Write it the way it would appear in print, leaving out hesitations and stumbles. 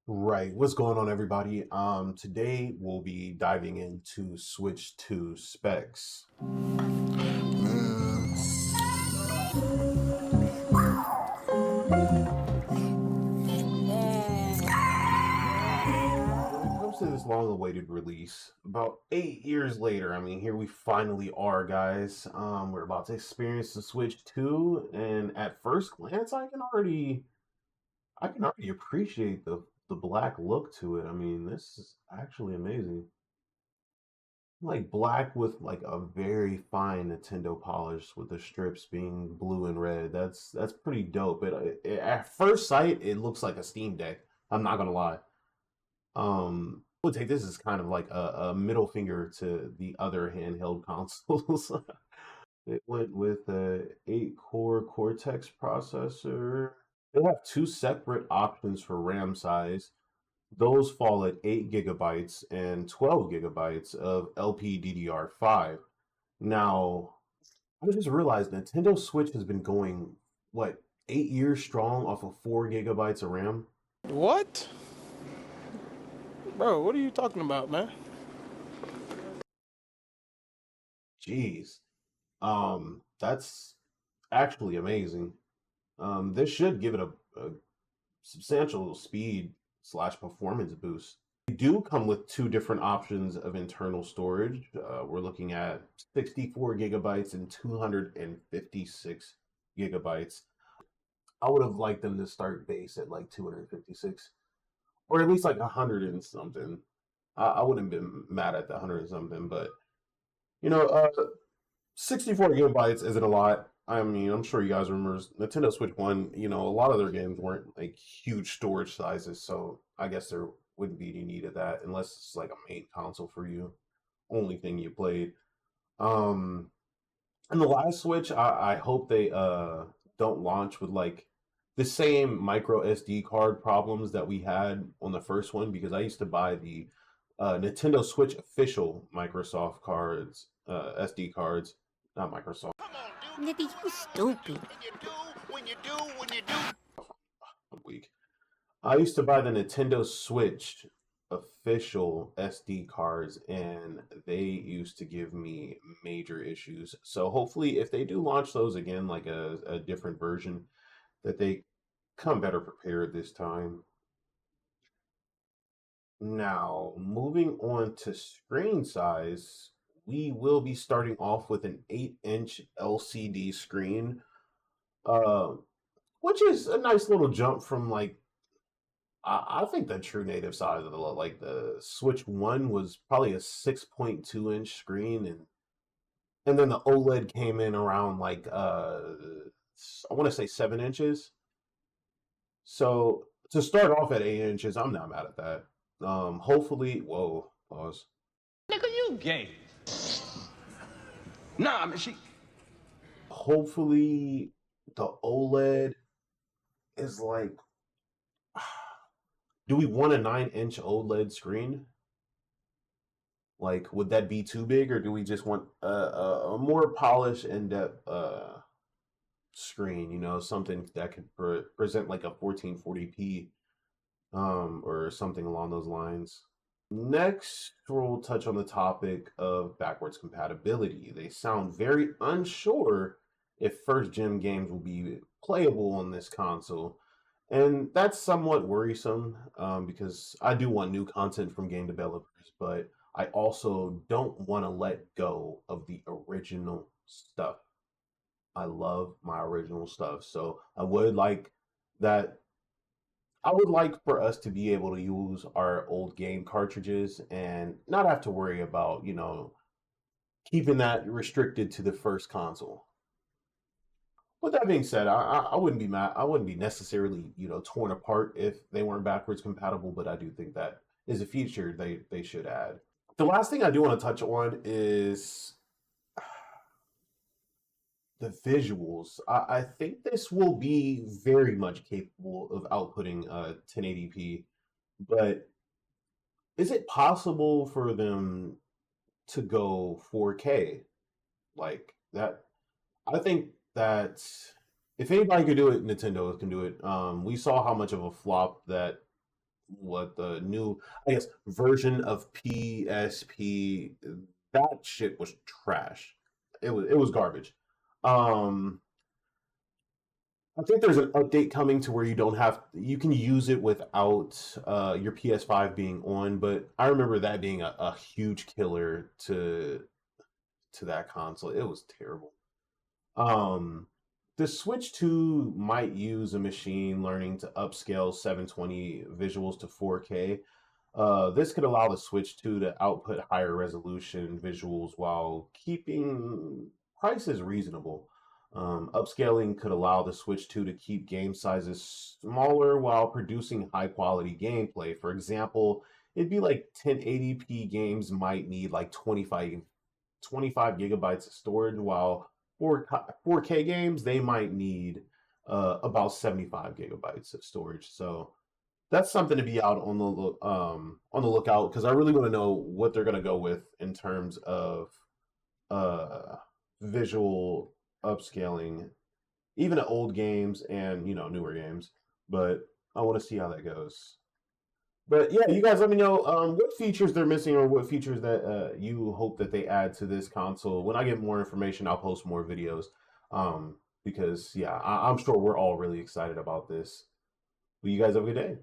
Right. What's going on, everybody? Today we'll be diving into Switch 2 specs. When it comes to this long-awaited release, about 8 years later, I mean, here we finally are, guys. We're about to experience the Switch 2, and at first glance, I can already appreciate the black look to it. I mean, this is actually amazing. Like black with like a very fine Nintendo polish with the strips being blue and red. That's pretty dope. At first sight it looks like a Steam Deck. I'm not gonna lie. I would take this as kind of like a middle finger to the other handheld consoles. It went with a 8-core Cortex processor. They have two separate options for RAM size. Those fall at 8 gigabytes and 12 gigabytes of LPDDR5. Now, I just realized Nintendo Switch has been going, what, 8 years strong off of 4 gigabytes of RAM? What? Bro, what are you talking about, man? Jeez. That's actually amazing. This should give it a substantial speed slash performance boost. They do come with two different options of internal storage. We're looking at 64 gigabytes and 256 gigabytes. I would have liked them to start base at like 256, or at least like 100 and something. I wouldn't have been mad at the 100 and something, but you know, 64 gigabytes isn't a lot. I mean, I'm sure you guys remember Nintendo Switch 1, a lot of their games weren't like huge storage sizes, so I guess there wouldn't be any need of that unless it's like a main console for you, only thing you played. Um, and the last Switch, I hope they don't launch with like the same micro SD card problems that we had on the first one because I used to buy the Nintendo Switch official Microsoft cards, SD cards, not Microsoft. Nigga, you stupid. I'm weak. I used to buy the Nintendo Switch official SD cards, and they used to give me major issues. So hopefully, if they do launch those again, like a different version, that they come better prepared this time. Now, moving on to screen size, we will be starting off with an 8-inch LCD screen, uh, which is a nice little jump from like I think the true native size of the Switch One was probably a 6.2-inch screen, and then the OLED came in around like I want to say 7 inches. So to start off at 8 inches, I'm not mad at that. Hopefully, whoa, pause. Nigga, you gay. Nah, I mean, Hopefully, the OLED is like, do we want a 9-inch OLED screen? Like, would that be too big, or do we just want a more polished, in-depth screen? Something that could present like a 1440p, or something along those lines. Next, we'll touch on the topic of backwards compatibility. They sound very unsure if first gen games will be playable on this console. And that's somewhat worrisome because I do want new content from game developers, but I also don't want to let go of the original stuff. I love my original stuff. So that I would like for us to be able to use our old game cartridges and not have to worry about, keeping that restricted to the first console. With that being said, I wouldn't be mad. I wouldn't be necessarily, torn apart if they weren't backwards compatible, but I do think that is a feature they should add. The last thing I do want to touch on is the visuals. I think this will be very much capable of outputting 1080p, but is it possible for them to go 4K like that? I think that if anybody could do it, Nintendo can do it. We saw how much of a flop that what the new, I guess, version of PSP. That shit was trash. It was garbage. Um, I think there's an update coming to where you can use it without your PS5 being on, but I remember that being a huge killer to that console. It was terrible. Um, the Switch 2 might use a machine learning to upscale 720 visuals to 4K. This could allow the Switch 2 to output higher resolution visuals while keeping prices reasonable. Upscaling could allow the Switch 2 to keep game sizes smaller while producing high quality gameplay. For example, it'd be like 1080p games might need like 25 gigabytes of storage, while 4K games they might need about 75 gigabytes of storage. So that's something to be out on the lookout, because I really want to know what they're going to go with in terms of uh, visual upscaling, even at old games and newer games. But I want to see how that goes. But yeah, you guys let me know what features they're missing, or what features that you hope that they add to this console. When I get more information, I'll post more videos. Because yeah, I'm sure we're all really excited about this. Well, you guys have a good day.